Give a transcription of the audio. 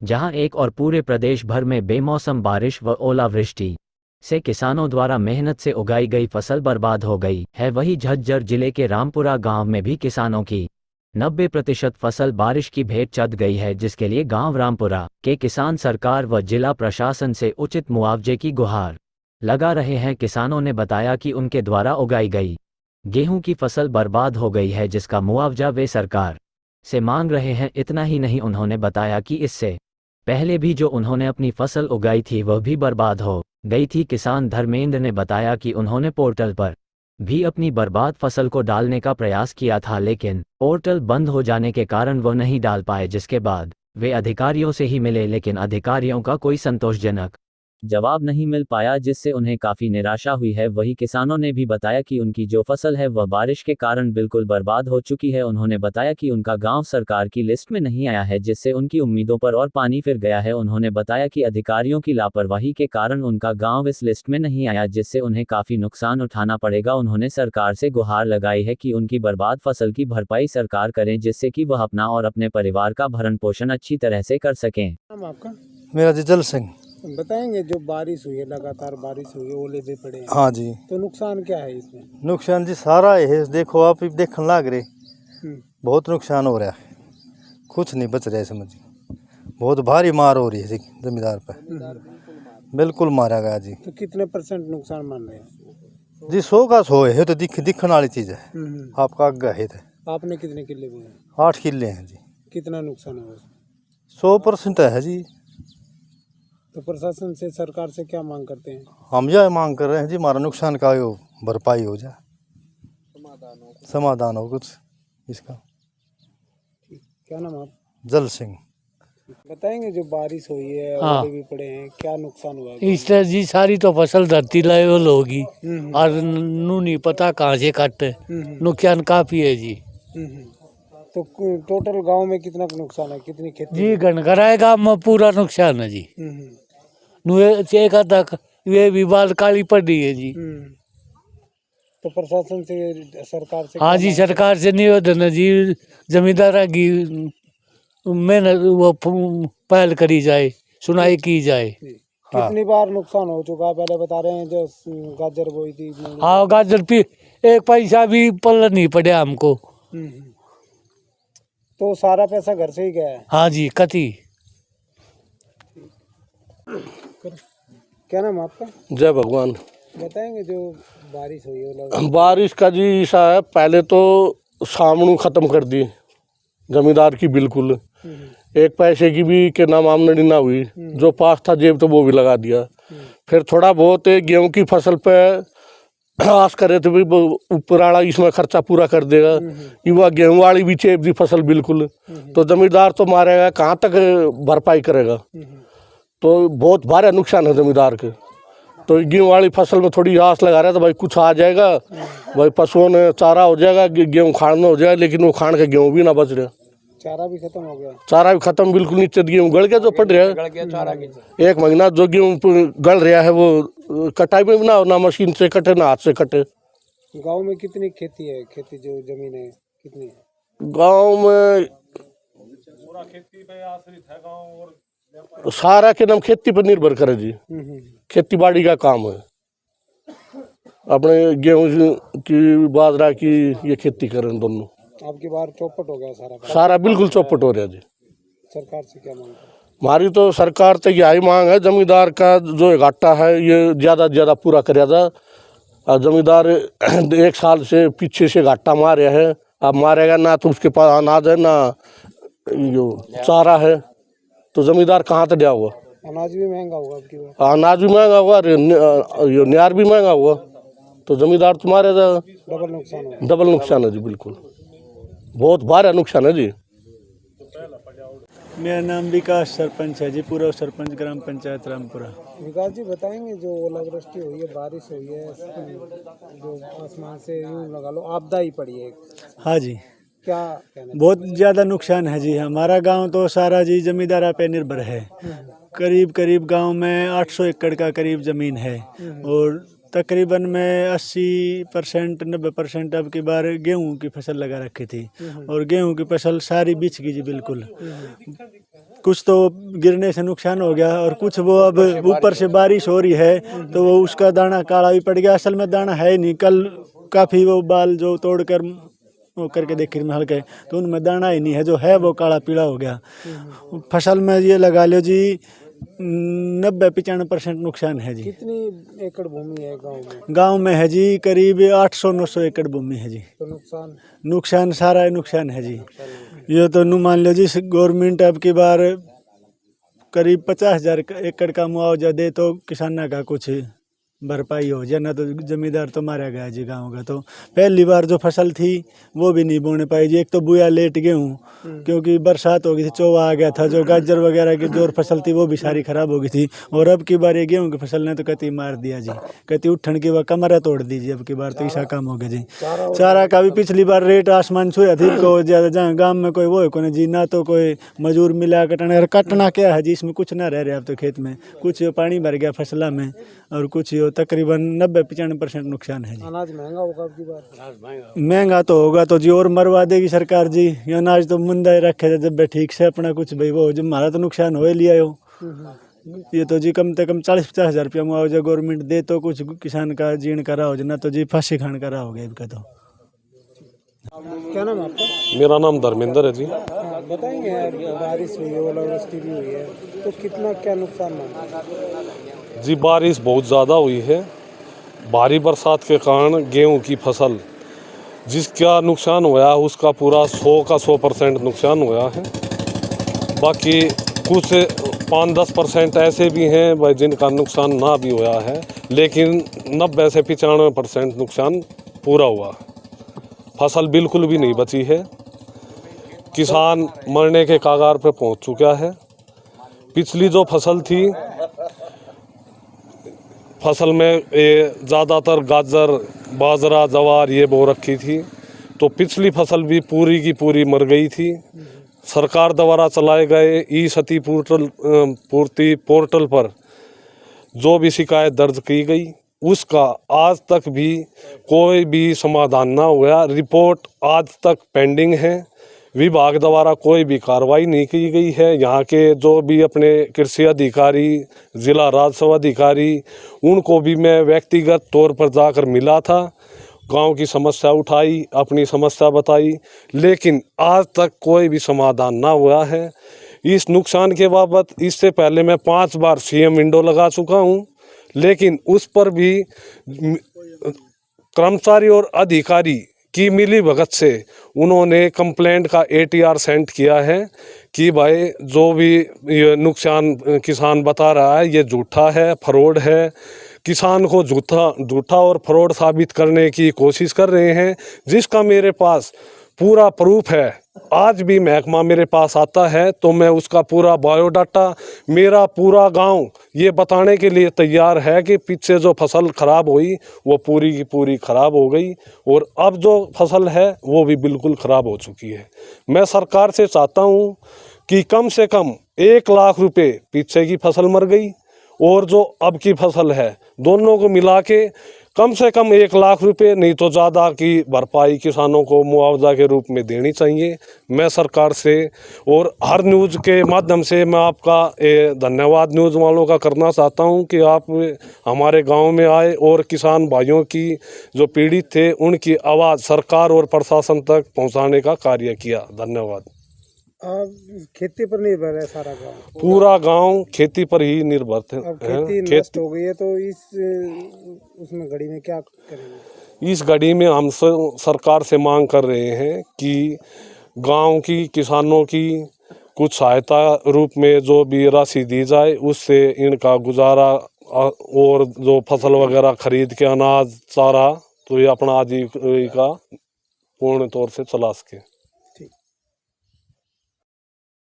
जहां एक और पूरे प्रदेश भर में बेमौसम बारिश व ओलावृष्टि से किसानों द्वारा मेहनत से उगाई गई फसल बर्बाद हो गई है, वहीं झज्जर जिले के रामपुरा गांव में भी किसानों की 90% फसल बारिश की भेंट चढ़ गई है, जिसके लिए गांव रामपुरा के किसान सरकार व जिला प्रशासन से उचित मुआवजे की गुहार लगा रहे हैं। किसानों ने बताया कि उनके द्वारा उगाई गई गेहूं की फसल बर्बाद हो गई है, जिसका मुआवजा वे सरकार से मांग रहे हैं। इतना ही नहीं, उन्होंने बताया कि इससे पहले भी जो उन्होंने अपनी फसल उगाई थी वह भी बर्बाद हो गई थी। किसान धर्मेंद्र ने बताया कि उन्होंने पोर्टल पर भी अपनी बर्बाद फसल को डालने का प्रयास किया था, लेकिन पोर्टल बंद हो जाने के कारण वो नहीं डाल पाए, जिसके बाद वे अधिकारियों से ही मिले, लेकिन अधिकारियों का कोई संतोषजनक जवाब नहीं मिल पाया, जिससे उन्हें काफी निराशा हुई है। वही किसानों ने भी बताया कि उनकी जो फसल है वह बारिश के कारण बिल्कुल बर्बाद हो चुकी है। उन्होंने बताया कि उनका गांव सरकार की लिस्ट में नहीं आया है, जिससे उनकी उम्मीदों पर और पानी फिर गया है। उन्होंने बताया कि अधिकारियों की लापरवाही के कारण उनका गांव इस लिस्ट में नहीं आया, जिससे उन्हें काफी नुकसान उठाना पड़ेगा। उन्होंने सरकार से गुहार लगाई है कि उनकी बर्बाद फसल की भरपाई सरकार करें, जिससे कि वह अपना और अपने परिवार का भरण पोषण अच्छी तरह से कर सकें। आपका मेरा जल सिंह। बताएंगे, जो बारिश हुई है, लगातार बारिश हुई है, ओले भी पड़े हैं, हाँ जी। तो नुकसान क्या है इसमें? नुकसान जी सारा है, देखो आप देखने लग रहे, बहुत नुकसान हो रहा है, कुछ नहीं बच रहा है समझ। बहुत भारी मार हो रही है जमींदार पर, बिल्कुल मारा गया जी। तो कितने % नुकसान मान रहे हैं जी? 100 का 100 है, तो दिखने वाली चीज़ है। आपका आगे है तो आपने कितने किले बोए? 8 किले हैं जी। कितना नुकसान है? 100% है जी। तो प्रशासन से, सरकार से क्या मांग करते हैं? हम यह मांग कर रहे हैं जी, हमारा नुकसान का यो भरपाई हो जाए, समाधान हो कुछ इसका। क्या नाम आप? जल सिंह। बताएंगे, जो बारिश हुई है, हाँ। ओले भी पड़े हैं, क्या नुकसान हुआ है? इस तरह जी सारी तो फसल धरती लेवल होगी और नू नहीं पता कहाँ से काटे। नुकसान काफी है जी। तो टोटल गांव में कितना नुकसान है, कितनी खेती? जी गनगराए गाँव में पूरा नुकसान है जी। एक तक ये भी बाल काली पड़ी है जी। तो प्रशासन से, सरकार से हाँ जी, सरकार से निवेदन है जी, जमींदारा की मेहनत वो पहल करी जाए, सुनाई की जाए। कितनी बार नुकसान हो चुका है? पहले बता रहे हैं जो गाजर बोई थी। हाँ, गाजर भी एक पैसा भी पल्ला नहीं पड़ा हमको। तो सारा पैसा घर से ही गया है? हाँ जी, कति। क्या नाम आपका? जय भगवान। बताएंगे, जो बारिश हुई है, बारिश का जी ऐसा है, पहले तो सामनू खत्म कर दी जमींदार की, बिल्कुल एक पैसे की भी के नाम आमदनी ना हुई। जो पास था जेब तो वो भी लगा दिया। फिर थोड़ा बहुत गेहूं की फसल पे आस करे थे भी ऊपर वाला इसमें खर्चा पूरा कर देगा, युवा गेहूं वाली भी चेप दी फसल बिल्कुल। तो जमींदार तो मारेगा, कहाँ तक भरपाई करेगा? तो बहुत भारी नुकसान है जमींदार के। तो गेहूं वाली फसल में थोड़ी आस लगा रहा था, भाई कुछ आ जाएगा, भाई पशुओं ने चारा हो जाएगा, गेहूं खाड़ना हो जाएगा, लेकिन वो खाण के गेहूं भी ना बच रहा। चारा भी खत्म हो गया। चारा भी खत्म, बिल्कुल नीचे गेहूं गल गया, जो पड़ रहा है। एक महीना जो गेहूं गल रहा है वो कटाई में ना मशीन से कटे ना हाथ से कटे। गांव में कितनी खेती है? खेती जो जमीन है कितनी है? गांव में खेती पे आश्रित है गांव, और सारा के नाम खेती पर निर्भर करे जी। खेती बाड़ी का काम है, अपने गेहूं की, बाजरा की, ये खेती करें दोनों। आपकी बार चौपट हो गया सारा बिल्कुल चौपट हो रहा जी। सरकार से क्या मांग? हमारी तो सरकार से यही मांग है, जमींदार का जो घाटा है ये ज़्यादा से ज़्यादा पूरा कर था। और जमींदार 1 साल से पीछे से घाटा मार रहा है, अब मारेगा ना तो उसके पास अनाज है ना जो चारा है, तो जमींदार कहाँ से दिया हुआ? अनाज भी महंगा होगा आपकी बार। अनाज भी महंगा हुआ, न्यार भी महंगा हुआ, तो जमींदार तुम्हारे डबल नुकसान है जी। बिल्कुल बहुत भारी नुकसान है जी। मेरा नाम विकास सरपंच है जी, पूर्व सरपंच ग्राम पंचायत रामपुरा। विकास जी, बताएंगे, जो ओलावृष्टि हुई है, बारिश हुई है, जो आसमान से यूं लगा लो आपदा ही पड़ी है। हाँ जी, क्या कहना? बहुत ज़्यादा नुकसान है जी। हमारा गांव तो सारा जी जमींदारा पे निर्भर है। करीब गांव में 800 एकड़ का करीब ज़मीन है, और तकरीबन मैं 80% 90% अब की बार गेहूं की फसल लगा रखी थी और गेहूं की फसल सारी बिछ गई जी बिल्कुल। कुछ तो गिरने से नुकसान हो गया और कुछ वो अब ऊपर से बारिश हो रही है तो वो उसका दाना काला भी पड़ गया। असल में दाना है ही नहीं। कल काफ़ी वो बाल जो तोड़कर वो करके देखे में हल्के तो उनमें दाना ही नहीं है, जो है वो काला पीला हो गया। फसल में ये लगा लो जी 90-95% नुकसान है जी। कितनी एकड़ भूमि है गांव में? गांव में है जी करीब 800-900 एकड़ भूमि है जी। तो नुकसान सारा नुकसान है जी। ये तो नु मान लो जी गवर्नमेंट अब की बार करीब 50,000 एकड़ का मुआवजा दे तो किसाना का कुछ भरपाई हो जाए, ना तो जमींदार तो मारा गया जी गांव का। तो पहली बार जो फसल थी वो भी नहीं बोने पाई जी। एक तो बुया लेट गेहूँ क्योंकि बरसात हो गई थी, चोवा आ गया था। जो गाजर वगैरह की जो फसल थी वो भी सारी खराब हो गई थी। और अब की बार ये गेहूँ की फसल ने तो कति मार दिया जी। कति उठन की वह कमरा तोड़ दी जी। अब की बार तो ऐसा काम हो गया जी। चारा का भी पिछली बार रेट आसमान छुआ थी को ज़्यादा। जहाँ गाँव में कोई वो है जी, ना तो कोई मजूर मिला कटना क्या है जी। इसमें कुछ ना रह रहा अब तो खेत में। कुछ पानी भर गया फसला में और कुछ तकरीबन 90-95% नुकसान है जी। अनाज महंगा होगा अब की बार? महंगा तो होगा तो जी और मरवा देगी सरकार जी। ये अनाज तो मुंदा ही रखे थे जब ठीक से अपना कुछ भाई वो जब हमारा तो नुकसान हो ही लिया हो। ये तो जी कम से कम 40-50 हज़ार रुपया मुआवजा गवर्नमेंट दे तो कुछ किसान का जीर्ण करा हो, ना तो जी फांसी खान करा हो गया इनका। तो क्या नाम आपका? मेरा नाम धर्मेंद्र है जी। बताएंगे बारिश हुई है, ओलावृष्टि भी हुई है, तो कितना क्या नुकसान हुआ? जी बारिश बहुत ज़्यादा हुई है। भारी बरसात के कारण गेहूं की फसल जिसका नुकसान हुआ उसका पूरा 100% नुकसान हुआ है। बाकी कुछ 5-10% ऐसे भी हैं भाई जिनका नुकसान ना भी हुआ है, लेकिन 90 से 95% नुकसान पूरा हुआ। फसल बिल्कुल भी नहीं बची है। किसान मरने के कगार पर पहुंच चुका है। पिछली जो फसल थी, फसल में ज़्यादातर गाजर बाजरा जवार ये बो रखी थी, तो पिछली फसल भी पूरी की पूरी मर गई थी। सरकार द्वारा चलाए गए ई-क्षति पूर्ति पोर्टल पर जो भी शिकायत दर्ज की गई उसका आज तक भी कोई भी समाधान ना हुआ। रिपोर्ट आज तक पेंडिंग है। विभाग द्वारा कोई भी कार्रवाई नहीं की गई है। यहाँ के जो भी अपने कृषि अधिकारी, जिला राजस्व अधिकारी, उनको भी मैं व्यक्तिगत तौर पर जाकर मिला था, गांव की समस्या उठाई, अपनी समस्या बताई, लेकिन आज तक कोई भी समाधान ना हुआ है। इस नुकसान के बाबत इससे पहले मैं 5 बार सीएम विंडो लगा चुका हूँ, लेकिन उस पर भी कर्मचारी और अधिकारी की मिली भगत से उन्होंने कंप्लेंट का ATR सेंड किया है कि भाई जो भी ये नुकसान किसान बता रहा है ये झूठा है, फ्रॉड है। किसान को झूठा और फ्रॉड साबित करने की कोशिश कर रहे हैं, जिसका मेरे पास पूरा प्रूफ है। आज भी महकमा मेरे पास आता है तो मैं उसका पूरा बायोडाटा, मेरा पूरा गांव ये बताने के लिए तैयार है कि पीछे जो फसल खराब हुई वो पूरी की पूरी खराब हो गई और अब जो फसल है वो भी बिल्कुल खराब हो चुकी है। मैं सरकार से चाहता हूँ कि कम से कम 1 लाख रुपए पीछे की फसल मर गई और जो अब की फसल है, दोनों को मिला के कम से कम 1 लाख रुपए, नहीं तो ज़्यादा की भरपाई किसानों को मुआवजा के रूप में देनी चाहिए। मैं सरकार से और हर न्यूज़ के माध्यम से मैं आपका धन्यवाद न्यूज़ वालों का करना चाहता हूं कि आप हमारे गांव में आए और किसान भाइयों की जो पीड़ित थे उनकी आवाज़ सरकार और प्रशासन तक पहुंचाने का कार्य किया। धन्यवाद। खेती पर निर्भर है सारा गांव? पूरा गांव खेती पर ही निर्भर थे। अब खेती नष्ट हो गई है तो उसमें घड़ी में क्या करेंगे? इस घड़ी में हम सरकार से मांग कर रहे हैं कि गांव की किसानों की कुछ सहायता रूप में जो भी राशि दी जाए, उससे इनका गुजारा और जो फसल वगैरह खरीद के अनाज चारा तो ये अपना आजीविका पूर्ण तौर से चला सके।